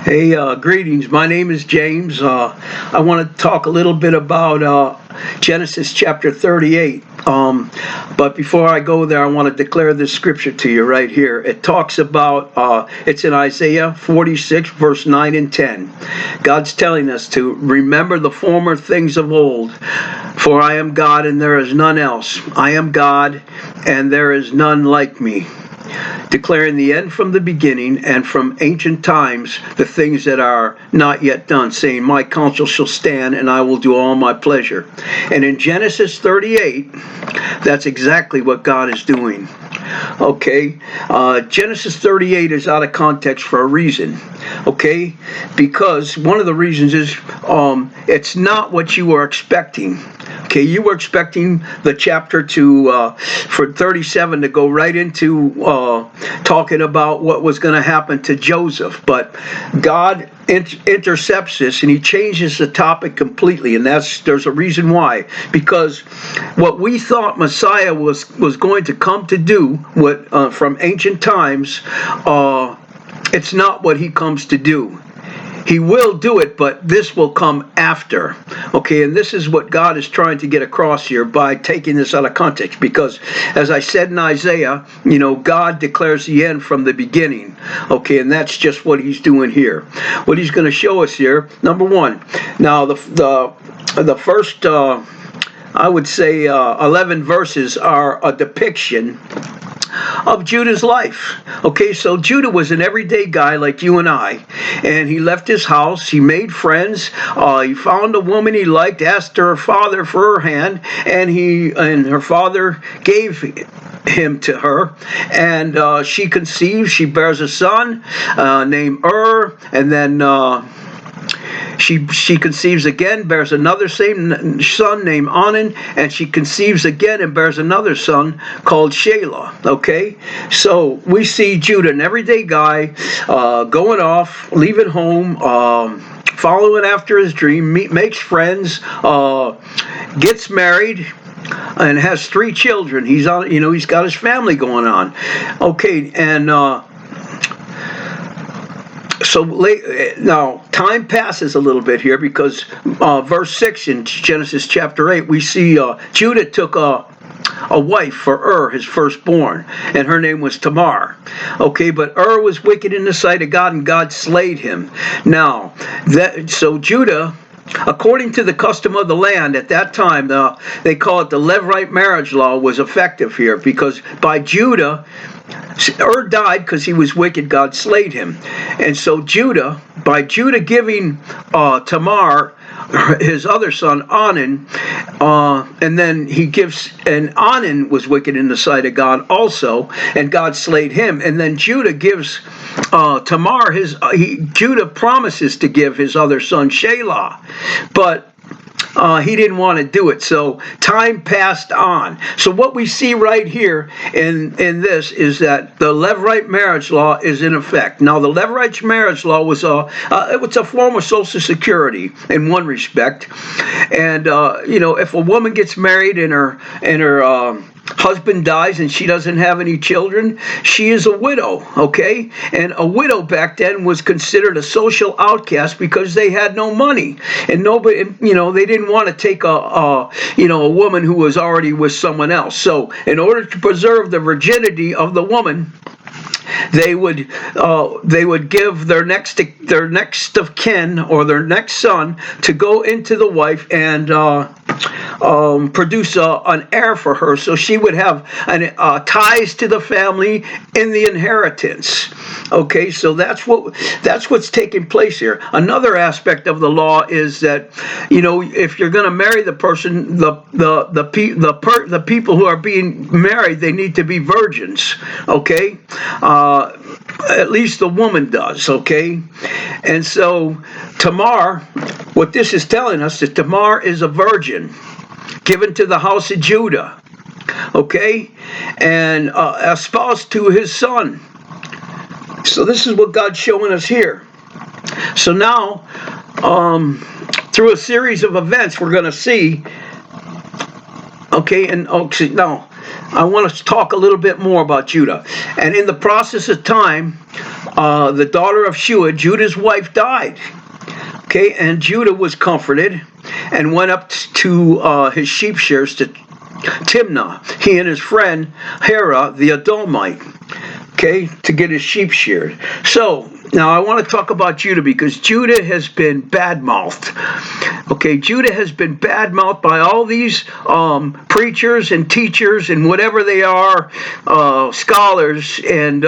Hey, greetings. My name is James. I want to talk a little bit about Genesis chapter 38. But before I go there, I want to declare this scripture to you right here. It talks about, it's in Isaiah 46, verse 9 and 10. God's telling us to remember the former things of old, for I am God and there is none else. I am God and there is none like me, declaring the end from the beginning and from ancient times the things that are not yet done, saying, my counsel shall stand and I will do all my pleasure. And in Genesis 38, that's exactly what God is doing. Okay, Genesis 38 is out of context for a reason. Okay, because one of the reasons is it's not what you were expecting. Okay, you were expecting the chapter for 37 to go right into talking about what was going to happen to Joseph, but God intercepts this and he changes the topic completely, and there's a reason why. Because what we thought Messiah was going to come to do, from ancient times, it's not what he comes to do. He will do it, but this will come after. Okay, and this is what God is trying to get across here by taking this out of context. Because, as I said in Isaiah, God declares the end from the beginning. Okay, and that's just what he's doing here. What he's going to show us here, number one. Now, the first, I would say, 11 verses are a depiction of Judah's life. Okay, so Judah was an everyday guy like you and I, and he left his house, he made friends, he found a woman he liked, asked her father for her hand, and her father gave him to her, and she conceives, she bears a son named and then she conceives again, bears another same son named Onan, and she conceives again and bears another son called Shelah. Okay, so we see Judah, an everyday guy, going off, leaving home, following after his dream, makes friends, gets married, and has 3 children. He's got his family going on. Okay, and so now time passes a little bit here, because verse 6 in Genesis chapter 8, we see Judah took a wife for his firstborn, and her name was Tamar. Okay, but was wicked in the sight of God, and God slayed him. Now, so Judah, according to the custom of the land at that time, they call it the Levirate marriage law, was effective here, because by Judah, died because he was wicked, God slayed him. And so by Judah giving Tamar his other son Onan, and then and Onan was wicked in the sight of God also, and God slayed him. And then Judah gives Tamar Judah promises to give his other son Shelah, but he didn't want to do it, so time passed on. So what we see right here in this is that the Levirate marriage law is in effect. Now, the Levirate marriage law was a form of Social Security in one respect, and if a woman gets married and her husband dies and she doesn't have any children, she is a widow. Okay, and a widow back then was considered a social outcast because they had no money, and nobody, they didn't want to take a woman who was already with someone else. So in order to preserve the virginity of the woman, they would give their next of kin, or their next son, to go into the wife and produce an heir for her, so she would have ties to the family in the inheritance. Okay, so that's what's taking place here. Another aspect of the law is that if you're going to marry the person, the people who are being married, they need to be virgins. Okay, at least the woman does. Okay, and so Tamar, what this is telling us, that Tamar is a virgin, given to the house of Judah, okay, and espoused to his son. So this is what God's showing us here. So now, through a series of events, we're going to see, okay, and now I want to talk a little bit more about Judah. And in the process of time, the daughter of Shua, Judah's wife, died. Okay, and Judah was comforted and went up to his sheep shears to Timnah, he and his friend Hera the Adullamite, okay, to get his sheep sheared. So now I want to talk about Judah because Judah has been bad-mouthed. Okay, Judah has been bad-mouthed by all these preachers and teachers and whatever they are, scholars, and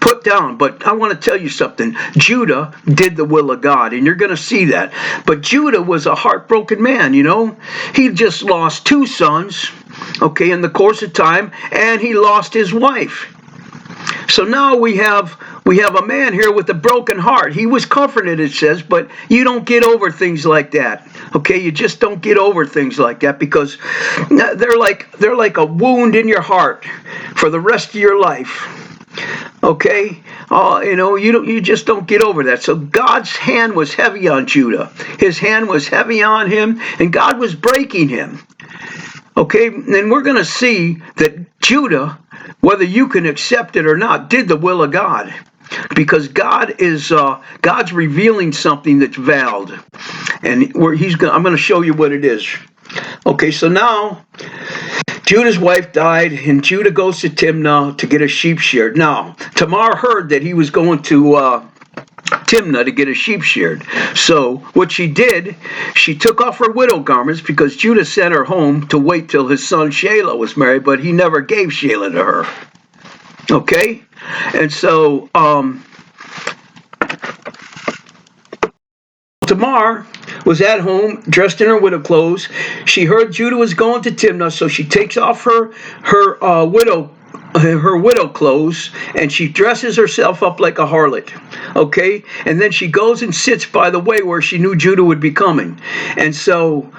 put down. But I want to tell you something. Judah did the will of God, and you're going to see that. But Judah was a heartbroken man, you know. He just lost 2 sons, okay, in the course of time, and he lost his wife. So now we have a man here with a broken heart. He was comforted, it says, but you don't get over things like that. Okay, you just don't get over things like that because they're like a wound in your heart for the rest of your life. Okay, you just don't get over that. So God's hand was heavy on Judah. His hand was heavy on him, and God was breaking him. Okay, and we're going to see that Judah, whether you can accept it or not, did the will of God, because God's revealing something that's veiled, and I'm going to show you what it is. Okay, so now Judah's wife died, and Judah goes to Timnah to get a sheep sheared. Now Tamar heard that he was going to Timnah to get his sheep sheared. So what she did, she took off her widow garments because Judah sent her home to wait till his son Shelah was married, but he never gave Shelah to her. Okay? And so Tamar was at home dressed in her widow clothes. She heard Judah was going to Timnah, so she takes off her widow clothes, and she dresses herself up like a harlot, okay? And then she goes and sits by the way where she knew Judah would be coming. And so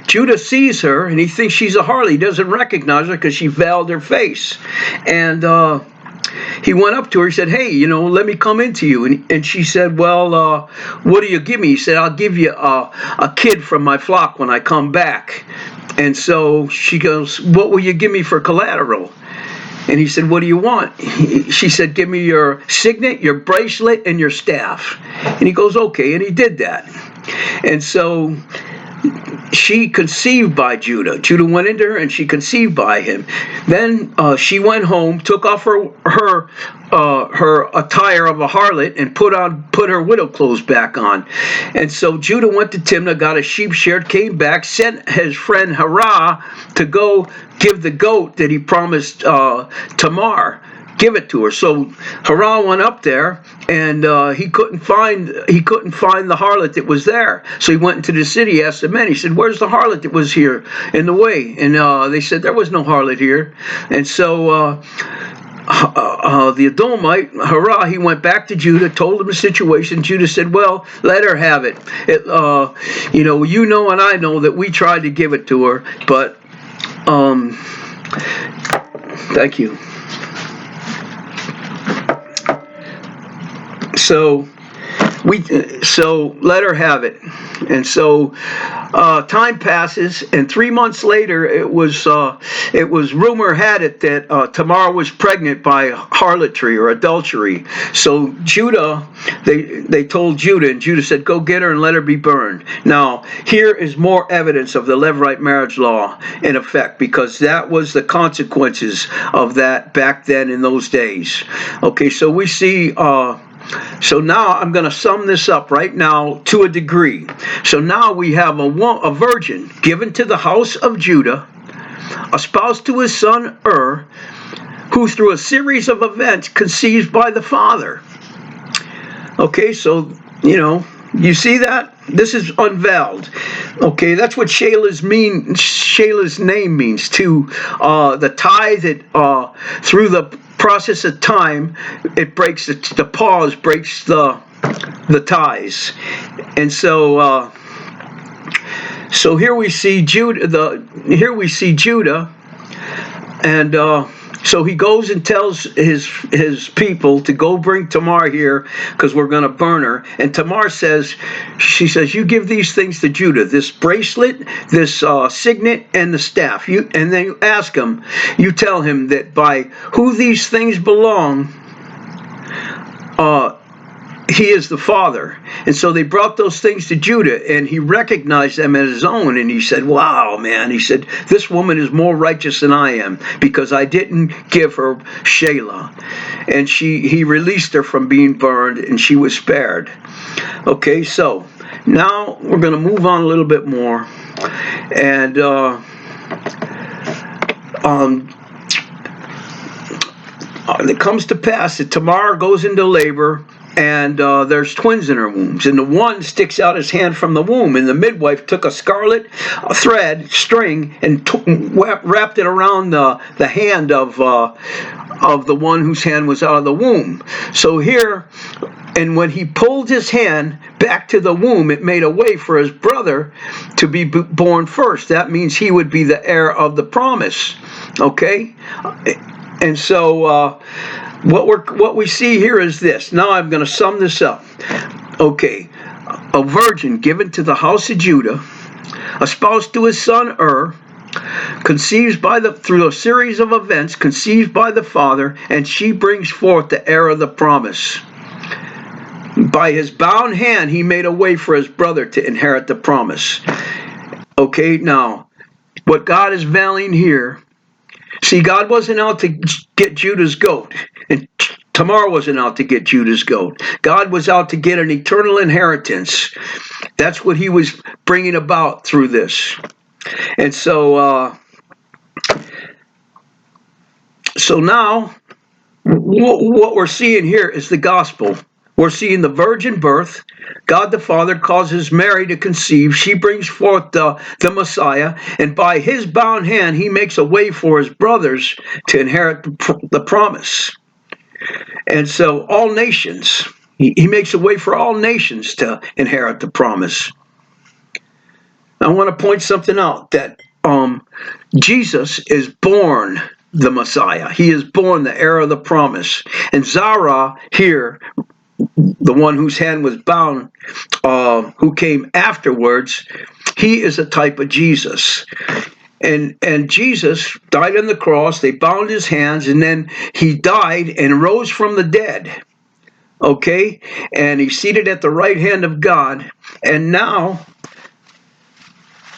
Judah sees her, and he thinks she's a harlot. He doesn't recognize her because she veiled her face. And he went up to her. He said, hey, let me come into you. And she said, well, what do you give me? He said, I'll give you a kid from my flock when I come back. And so she goes, what will you give me for collateral? And he said, what do you want? She said, give me your signet, your bracelet, and your staff. And he goes, okay. And he did that. And so she conceived by Judah. Judah went into her and she conceived by him. Then she went home, took off her attire of a harlot, and put her widow clothes back on. And so Judah went to Timnah, got a sheep sheared, came back, sent his friend Hera to go give the goat that he promised Tamar. Give it to her. So Hera went up there, and he couldn't find the harlot that was there. So he went into the city, asked the men. He said, "Where's the harlot that was here in the way?" And they said there was no harlot here. And so the Adullamite Hera, he went back to Judah, told him the situation. Judah said, "Well, let her have it. And I know that we tried to give it to her, but thank you." So let her have it. And so time passes, and 3 months later, it was rumor had it that Tamar was pregnant by harlotry or adultery. So Judah, they told Judah, and Judah said, "Go get her and let her be burned." Now here is more evidence of the Levirate marriage law in effect, because that was the consequences of that back then in those days. Okay, so we see. So now I'm going to sum this up right now to a degree. So now we have a virgin given to the house of Judah, espoused to his son who through a series of events conceived by the father. Okay, so, you see that? This is unveiled. Okay, that's what Shelah's name means, to the tie that through the process of time, it breaks the pause breaks the ties. And so here we see Judah. And so he goes and tells his people to go bring Tamar here because we're going to burn her. And Tamar says, "You give these things to Judah, this bracelet, this signet, and the staff. And then you ask him, you tell him that by who these things belong, he is the father. And so they brought those things to Judah, and he recognized them as his own. And he said, wow, man, he said, this woman is more righteous than I am because I didn't give her Shelah. And he released her from being burned, and she was spared. Okay, so now we're going to move on a little bit more. And it comes to pass that Tamar goes into labor, and there's twins in her wombs, and the one sticks out his hand from the womb, and the midwife took a scarlet thread string and wrapped it around the hand of the one whose hand was out of the womb. So here, and when he pulled his hand back to the womb, it made a way for his brother to be born first. That means he would be the heir of the promise. Okay? And so what we see here is this. Now I'm going to sum this up. Okay, a virgin given to the house of Judah, espoused to his son conceives through a series of events, conceived by the father, and she brings forth the heir of the promise. By his bound hand, he made a way for his brother to inherit the promise. Okay, now, what God is veiling here, see, God wasn't out to get Judah's goat, and Tamar wasn't out to get Judah's goat. God was out to get an eternal inheritance. That's what he was bringing about through this. And so now, what we're seeing here is the gospel. We're seeing the virgin birth. God the Father causes Mary to conceive. She brings forth the Messiah. And by his bound hand, he makes a way for his brothers to inherit the promise. And so all nations, he makes a way for all nations to inherit the promise. I want to point something out, that Jesus is born the Messiah. He is born the heir of the promise. And Zara here, the one whose hand was bound, who came afterwards, he is a type of Jesus. And Jesus died on the cross. They bound his hands, and then he died and rose from the dead. Okay? And he's seated at the right hand of God. And now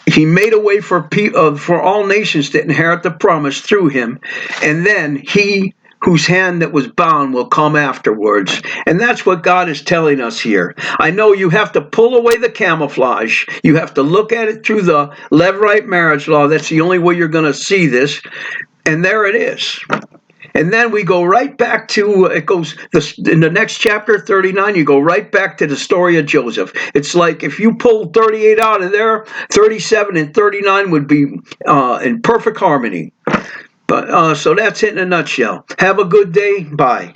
he made a way for all nations to inherit the promise through him. And then he whose hand that was bound will come afterwards. And that's what God is telling us here. I know you have to pull away the camouflage. You have to look at it through the Levirate marriage law. That's the only way you're going to see this. And there it is. And then we go right back to, in the next chapter 39, you go right back to the story of Joseph. It's like if you pulled 38 out of there, 37 and 39 would be in perfect harmony. But so that's it in a nutshell. Have a good day. Bye.